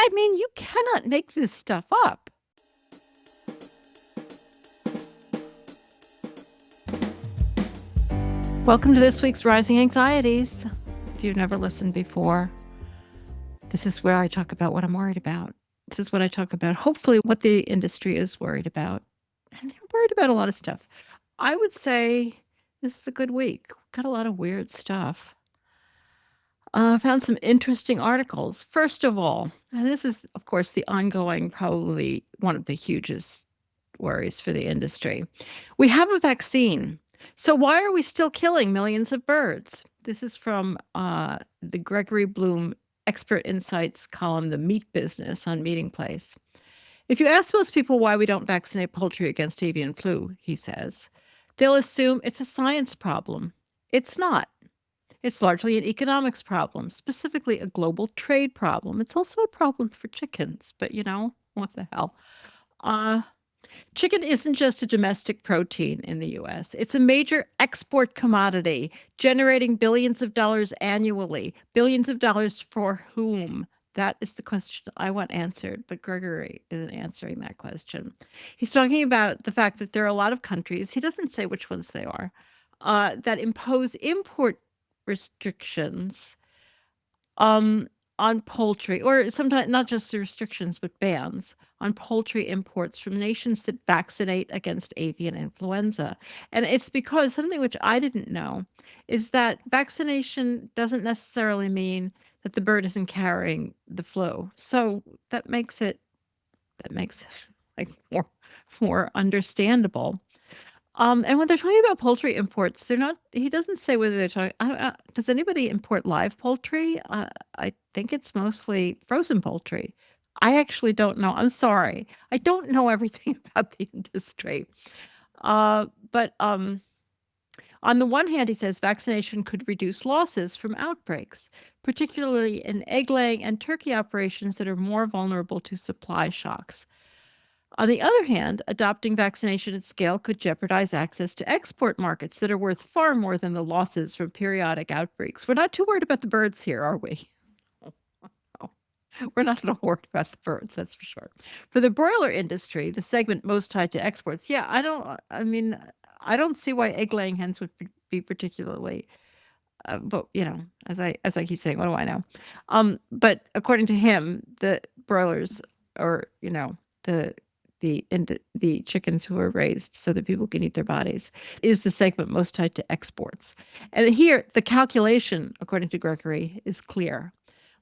I mean, you cannot make this stuff up. Welcome to this week's Rising Anxieties. If you've never listened before, this is where I talk about what I'm worried about. This is what I talk about, hopefully, what the industry is worried about. And they're worried about a lot of stuff. I would say this is a good week. Got a lot of weird stuff. I found some interesting articles. First of all, and this is, of course, the ongoing, probably one of the hugest worries for the industry. We have a vaccine. So why are we still killing millions of birds? This is from the Gregory Bloom Expert Insights column, The Meat Business on Meeting Place. If you ask most people why we don't vaccinate poultry against avian flu, he says, they'll assume it's a science problem. It's not. It's largely an economics problem, specifically a global trade problem. It's also a problem for chickens, but what the hell? Chicken isn't just a domestic protein in the US. It's a major export commodity, generating billions of dollars annually. Billions of dollars for whom? That is the question I want answered, but Gregory isn't answering that question. He's talking about the fact that there are a lot of countries, he doesn't say which ones they are, that impose import restrictions on poultry, or sometimes not just the restrictions, but bans on poultry imports from nations that vaccinate against avian influenza. And it's because something which I didn't know is that vaccination doesn't necessarily mean that the bird isn't carrying the flu. So that makes it like more understandable. And when they're talking about poultry imports, they're not. He doesn't say whether they're talking. Does anybody import live poultry? I think it's mostly frozen poultry. I actually don't know. I'm sorry. I don't know everything about the industry. But on the one hand, he says vaccination could reduce losses from outbreaks, particularly in egg laying and turkey operations that are more vulnerable to supply shocks. On the other hand, adopting vaccination at scale could jeopardize access to export markets that are worth far more than the losses from periodic outbreaks. We're not too worried about the birds here, are we? Oh, we're not at all worried about the birds, that's for sure. For the broiler industry, the segment most tied to exports, I don't see why egg-laying hens would be particularly, but as I keep saying, what do I know? But according to him, the broilers, or the chickens who are raised so that people can eat their bodies, is the segment most tied to exports. And here, the calculation, according to Gregory, is clear.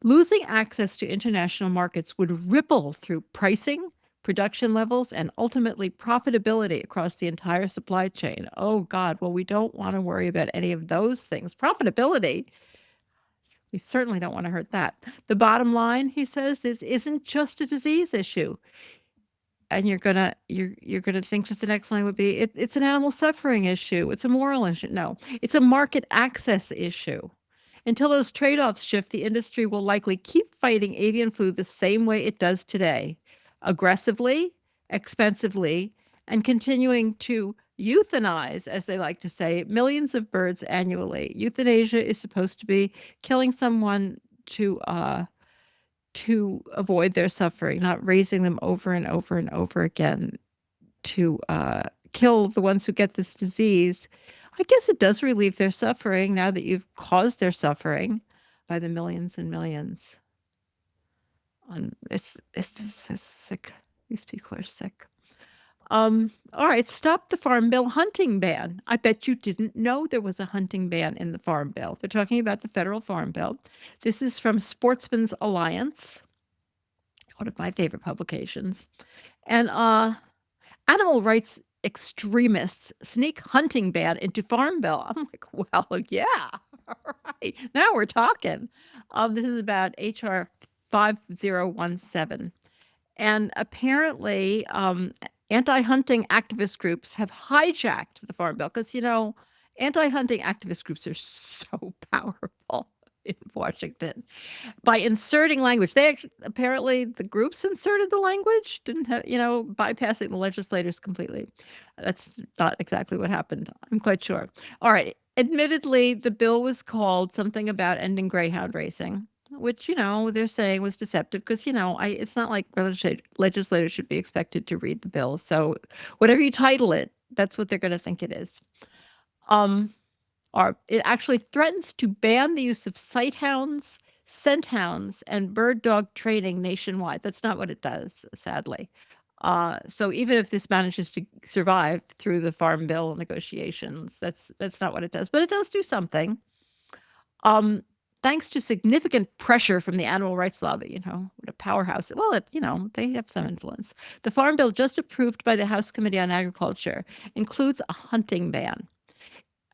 Losing access to international markets would ripple through pricing, production levels, and ultimately profitability across the entire supply chain. Oh, God. Well, we don't want to worry about any of those things. Profitability, we certainly don't want to hurt that. The bottom line, he says, this isn't just a disease issue. And you're gonna think that the next line would be it's an animal suffering issue. It's a moral issue. No, it's a market access issue. Until those trade-offs shift, the industry will likely keep fighting avian flu the same way it does today, aggressively, expensively, and continuing to euthanize, as they like to say, millions of birds annually. Euthanasia is supposed to be killing someone to avoid their suffering, not raising them over and over and over again to kill the ones who get this disease. I guess it does relieve their suffering now that you've caused their suffering by the millions and millions. It's sick. These people are sick. All right, stop the Farm Bill hunting ban. I bet you didn't know there was a hunting ban in the Farm Bill. They're talking about the federal Farm Bill. This is from Sportsman's Alliance, one of my favorite publications. And animal rights extremists sneak hunting ban into Farm Bill. I'm like, well, yeah, all right. Now we're talking. This is about HR 5017. And apparently, anti-hunting activist groups have hijacked the Farm Bill because, anti-hunting activist groups are so powerful in Washington by inserting language. Apparently the groups inserted the language, didn't have, bypassing the legislators completely. That's not exactly what happened, I'm quite sure. All right. Admittedly, the bill was called something about ending greyhound racing. which, they're saying was deceptive because, it's not like legislators should be expected to read the bill. So whatever you title it, that's what they're going to think it is. Um, or it actually threatens to ban the use of sight hounds, scent hounds, and bird dog training nationwide. That's not what it does, sadly. So even if this manages to survive through the Farm Bill negotiations, that's not what it does. But it does do something. Um, Thanks to significant pressure from the animal rights lobby, what a powerhouse. Well, they have some influence. The Farm Bill, just approved by the House Committee on Agriculture, includes a hunting ban.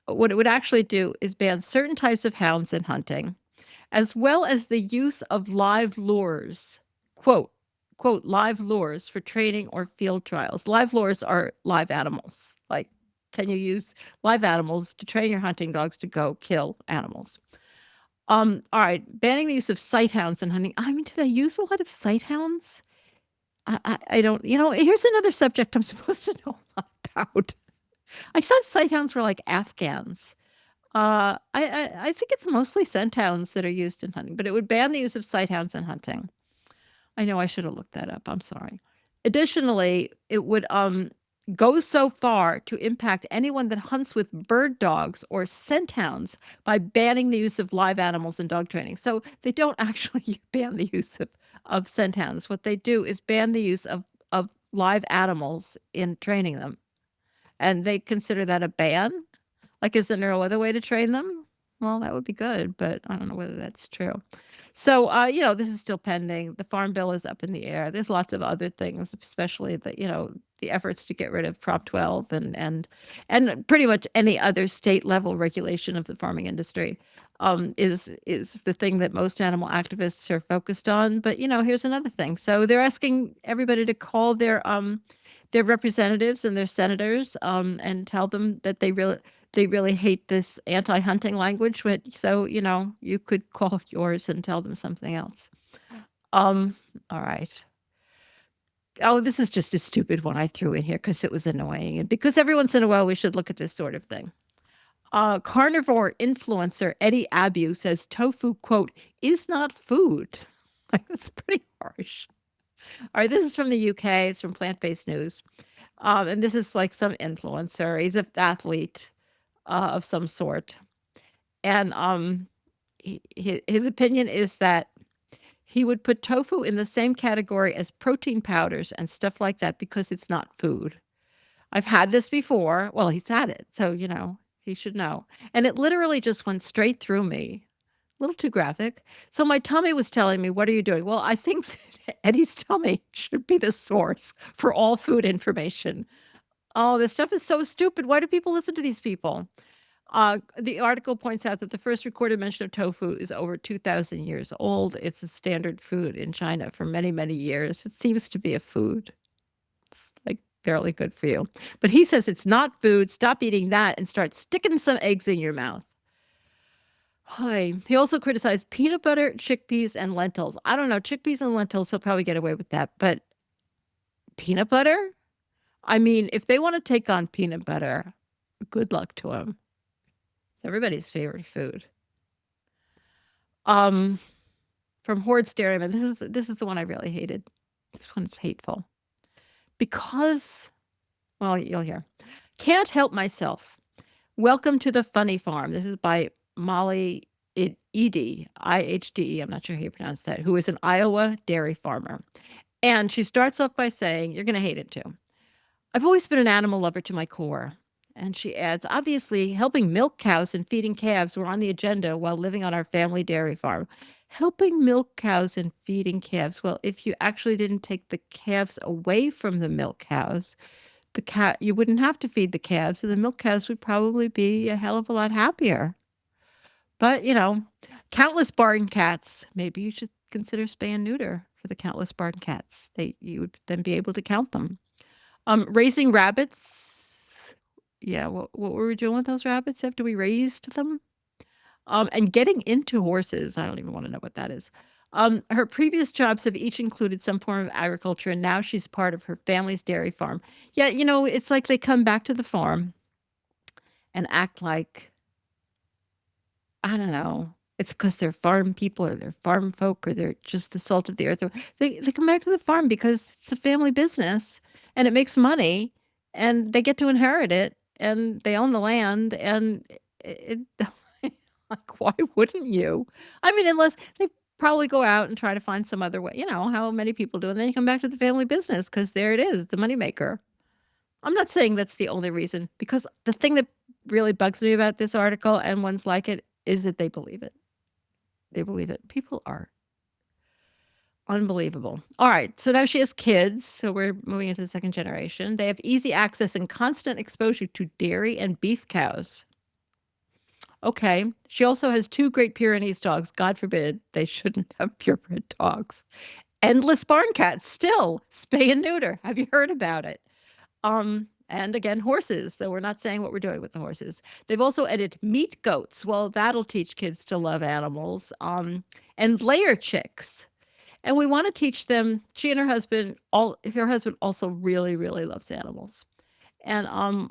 What it would actually do is ban certain types of hounds in hunting, as well as the use of live lures. Quote, quote, live lures for training or field trials. Live lures are live animals. Like, can you use live animals to train your hunting dogs to go kill animals? All right, banning the use of sight hounds in hunting. I mean, do they use a lot of sight hounds? I don't, here's another subject I'm supposed to know about. I thought sight hounds were like Afghans. I think it's mostly scent hounds that are used in hunting, but it would ban the use of sight hounds in hunting. I know I should have looked that up. I'm sorry. Additionally, it would go so far to impact anyone that hunts with bird dogs or scent hounds by banning the use of live animals in dog training. So they don't actually ban the use of scent hounds. What they do is ban the use of live animals in training them. And they consider that a ban. Like, is there no other way to train them? Well, that would be good, but I don't know whether that's true. So, this is still pending. The Farm Bill is up in the air. There's lots of other things, especially the efforts to get rid of Prop 12 and pretty much any other state level regulation of the farming industry is the thing that most animal activists are focused on. But here's another thing. So they're asking everybody to call their representatives and their senators and tell them that they really hate this anti-hunting language. So, you could call yours and tell them something else. All right. Oh, this is just a stupid one I threw in here because it was annoying. And because every once in a while we should look at this sort of thing. Carnivore influencer Eddie Abu says tofu, quote, is not food. Like, that's pretty harsh. All right, this is from the UK. It's from Plant-Based News. And this is like some influencer. He's an athlete of some sort. And his opinion is that he would put tofu in the same category as protein powders and stuff like that because it's not food. I've had this before. Well, he's had it, so, he should know. And it literally just went straight through me. A little too graphic. So my tummy was telling me, "What are you doing?" Well, I think that Eddie's tummy should be the source for all food information. Oh, this stuff is so stupid. Why do people listen to these people? The article points out that the first recorded mention of tofu is over 2,000 years old. It's a standard food in China for many, many years. It seems to be a food. It's like fairly good for you. But he says it's not food. Stop eating that and start sticking some eggs in your mouth. Hi. He also criticized peanut butter, chickpeas, and lentils. I don't know. Chickpeas and lentils, he'll probably get away with that. But peanut butter? I mean, if they want to take on peanut butter, good luck to them. It's everybody's favorite food. From Horde Dairyman, this is the one I really hated. This one's hateful. Because, well, you'll hear. Can't help myself. Welcome to the Funny Farm. This is by Molly Ihde, IHDE, I'm not sure how you pronounce that, who is an Iowa dairy farmer. And she starts off by saying, you're going to hate it too. I've always been an animal lover to my core. And she adds, obviously, helping milk cows and feeding calves were on the agenda while living on our family dairy farm. Helping milk cows and feeding calves. Well, if you actually didn't take the calves away from the milk cows, you wouldn't have to feed the calves, and the milk cows would probably be a hell of a lot happier. But, countless barn cats. Maybe you should consider spay and neuter for the countless barn cats. You would then be able to count them. Raising rabbits. Yeah, what were we doing with those rabbits after we raised them? And getting into horses. I don't even want to know what that is. Her previous jobs have each included some form of agriculture, and now she's part of her family's dairy farm. Yeah, it's like they come back to the farm and act like, I don't know, It's because they're farm people or they're farm folk or they're just the salt of the earth. They come back to the farm because it's a family business and it makes money and they get to inherit it and they own the land and like, why wouldn't you? I mean, unless they probably go out and try to find some other way, how many people do, and then you come back to the family business because there it is, the moneymaker. I'm not saying that's the only reason, because the thing that really bugs me about this article and ones like it is that they believe it. They believe it. People are unbelievable. All right. So now she has kids. So we're moving into the second generation. They have easy access and constant exposure to dairy and beef cows. Okay. She also has 2 Great Pyrenees dogs. God forbid they shouldn't have purebred dogs. Endless barn cats still. Spay and neuter. Have you heard about it? And again, horses. So we're not saying what we're doing with the horses. They've also added meat goats. Well, that'll teach kids to love animals. And layer chicks. And we want to teach them, she and her husband, if her husband also really, really loves animals. And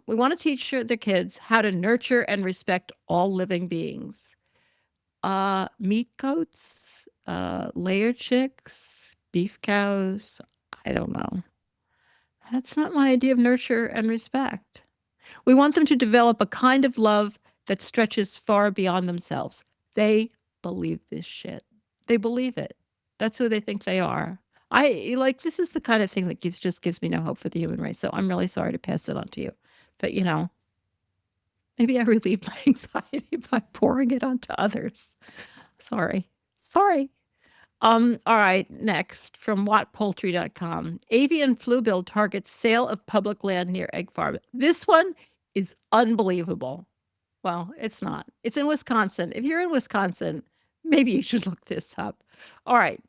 we want to teach their kids how to nurture and respect all living beings. Meat goats, layer chicks, beef cows. I don't know. That's not my idea of nurture and respect. We want them to develop a kind of love that stretches far beyond themselves. They believe this shit. They believe it. That's who they think they are. This is the kind of thing that just gives me no hope for the human race. So I'm really sorry to pass it on to you. But maybe I relieve my anxiety by pouring it onto others. Sorry. Sorry. All right, next from whatpoultry.com. Avian flu bill targets sale of public land near egg farm. This one is unbelievable. Well, it's not. It's in Wisconsin. If you're in Wisconsin, maybe you should look this up. All right.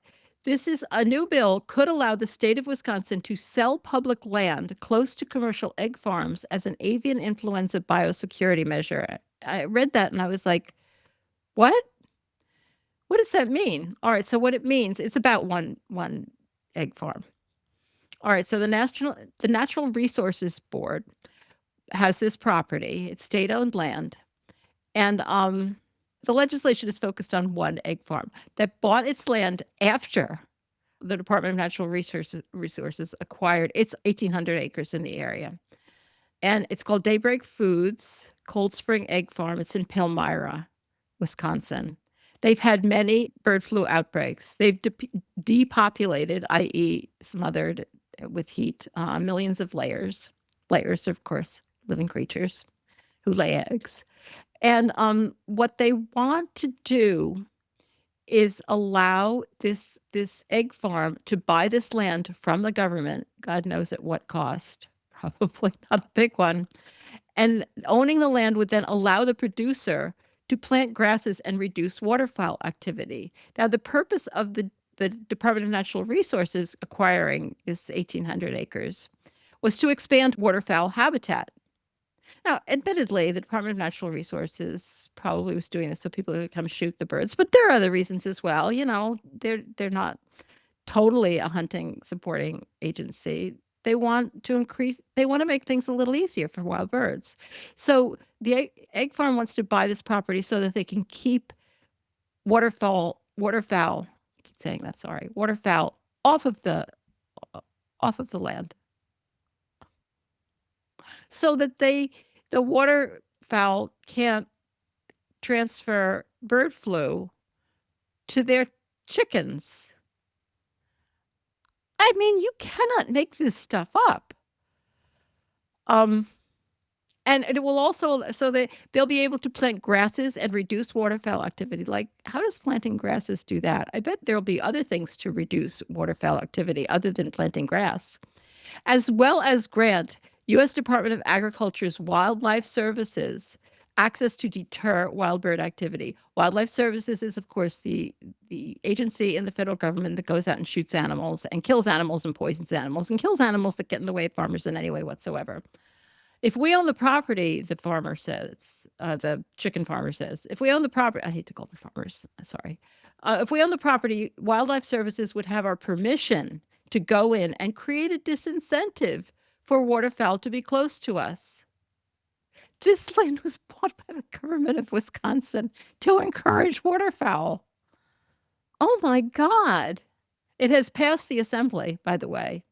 This is a new bill could allow the state of Wisconsin to sell public land close to commercial egg farms as an avian influenza biosecurity measure. I read that and I was like, what? What does that mean? All right, so what it means, it's about one egg farm. All right, so the Natural Resources Board has this property. It's state-owned land. And the legislation is focused on one egg farm that bought its land after the Department of Natural Resources acquired its 1,800 acres in the area. And it's called Daybreak Foods Cold Spring Egg Farm. It's in Palmyra, Wisconsin. They've had many bird flu outbreaks. They've depopulated, i.e. smothered with heat, millions of layers. Layers, of course, living creatures who lay eggs. And what they want to do is allow this egg farm to buy this land from the government, God knows at what cost, probably not a big one. And owning the land would then allow the producer to plant grasses and reduce waterfowl activity. Now, the purpose of the Department of Natural Resources acquiring this 1,800 acres was to expand waterfowl habitat. Now, admittedly, the Department of Natural Resources probably was doing this so people could come shoot the birds, but there are other reasons as well. They're not totally a hunting supporting agency. They want to make things a little easier for wild birds. So the egg farm wants to buy this property so that they can keep waterfowl, I keep saying that, sorry, waterfowl off of the land. So that the waterfowl can't transfer bird flu to their chickens. I mean, you cannot make this stuff up. And it will also, so they'll be able to plant grasses and reduce waterfowl activity. Like, how does planting grasses do that? I bet there'll be other things to reduce waterfowl activity other than planting grass, as well as grant U.S. Department of Agriculture's Wildlife Services access to deter wild bird activity. Wildlife Services is, of course, the agency in the federal government that goes out and shoots animals and kills animals and poisons animals and kills animals that get in the way of farmers in any way whatsoever. If we own the property, the farmer says, the chicken farmer says, if we own the property, I hate to call them farmers, sorry. If we own the property, Wildlife Services would have our permission to go in and create a disincentive for waterfowl to be close to us. This land was bought by the government of Wisconsin to encourage waterfowl. Oh my God. It has passed the assembly, by the way,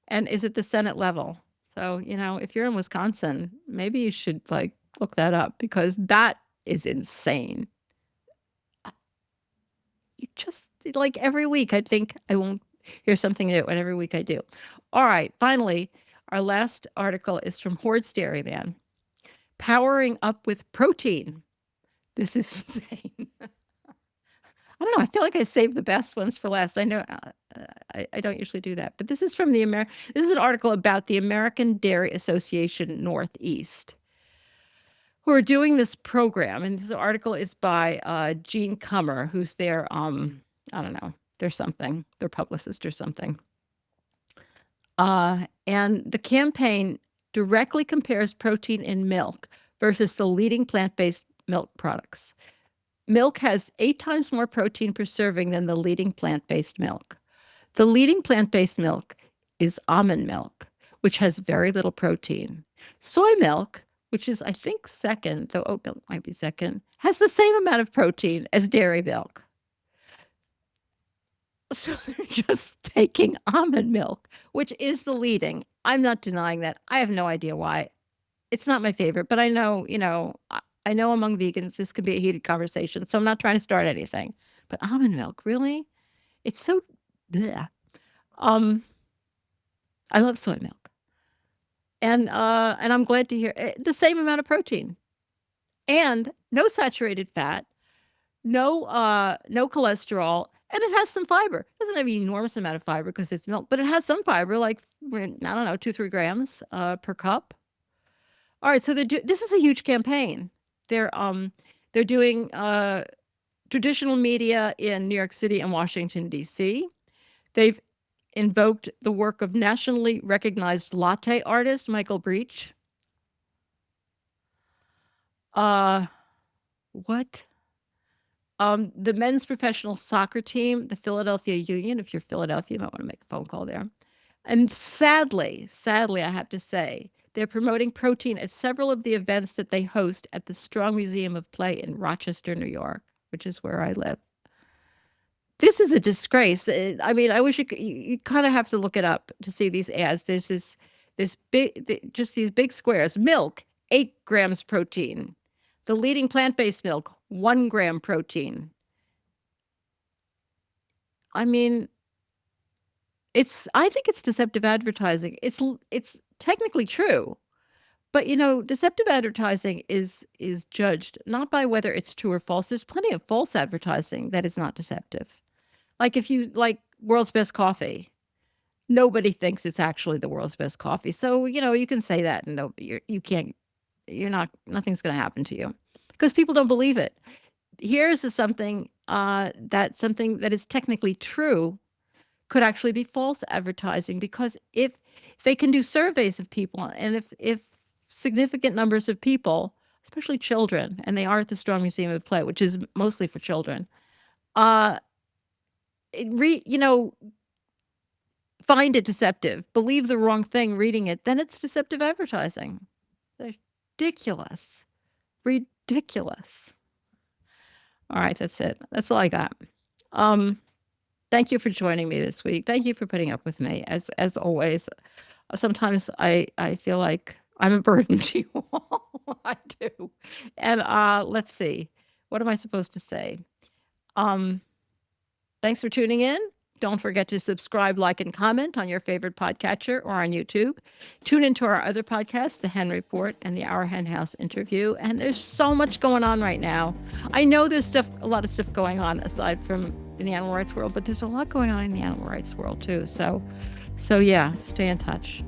and is at the Senate level. So, if you're in Wisconsin, maybe you should look that up because that is insane. You just every week, I think I won't hear something new, and every week I do. All right. Finally, our last article is from Horde's Dairyman. Powering up with protein. This is insane. I don't know. I feel like I saved the best ones for last. I know I don't usually do that, but this is from this is an article about the American Dairy Association Northeast, who are doing this program. And this article is by Gene Cummer, who's their I don't know, their publicist or something. And the campaign directly compares protein in milk versus the leading plant-based milk products. Milk has 8 times more protein per serving than the leading plant-based milk. The leading plant-based milk is almond milk, which has very little protein. Soy milk, which is, I think, second, though oat milk might be second, has the same amount of protein as dairy milk. So they're just taking almond milk, which is the leading. I'm not denying that. I have no idea why. It's not my favorite, but I know, I know among vegans this could be a heated conversation, so I'm not trying to start anything. But almond milk, really? It's so bleh. I love soy milk. And I'm glad to hear the same amount of protein. And no saturated fat, no cholesterol, and it has some fiber. It doesn't have an enormous amount of fiber because it's milk, but it has some fiber, like, I don't know, 2-3 grams per cup. All right, so this is a huge campaign. They're doing traditional media in New York City and Washington, D.C. They've invoked the work of nationally recognized latte artist Michael Breach. What? The men's professional soccer team, the Philadelphia Union. If you're Philadelphia, you might want to make a phone call there. And sadly, I have to say, they're promoting protein at several of the events that they host at the Strong Museum of Play in Rochester, New York, which is where I live. This is a disgrace. I mean, I wish you kind of have to look it up to see these ads. There's this big, just these big squares. Milk, 8 grams protein. The leading plant-based milk, 1 gram protein. I mean, I think it's deceptive advertising. It's technically true, but deceptive advertising is judged not by whether it's true or false. There's plenty of false advertising that is not deceptive. Like if you like world's best coffee, nobody thinks it's actually the world's best coffee. So, you can say that and nothing's going to happen to you because people don't believe it. Here's something that is technically true could actually be false advertising, because if they can do surveys of people, and if significant numbers of people, especially children, and they are at the Strong Museum of Play, which is mostly for children, find it deceptive, believe the wrong thing reading it, then it's deceptive advertising. Ridiculous. All right, that's it. That's all I got. Thank you for joining me this week. Thank you for putting up with me, as always. Sometimes I feel like I'm a burden to you all. I do. And let's see. What am I supposed to say? Thanks for tuning in. Don't forget to subscribe, like, and comment on your favorite podcatcher or on YouTube. Tune into our other podcasts, The Hen Report and the Our Hen House Interview. And there's so much going on right now. I know there's a lot of stuff going on aside from in the animal rights world, but there's a lot going on in the animal rights world too. So yeah, stay in touch.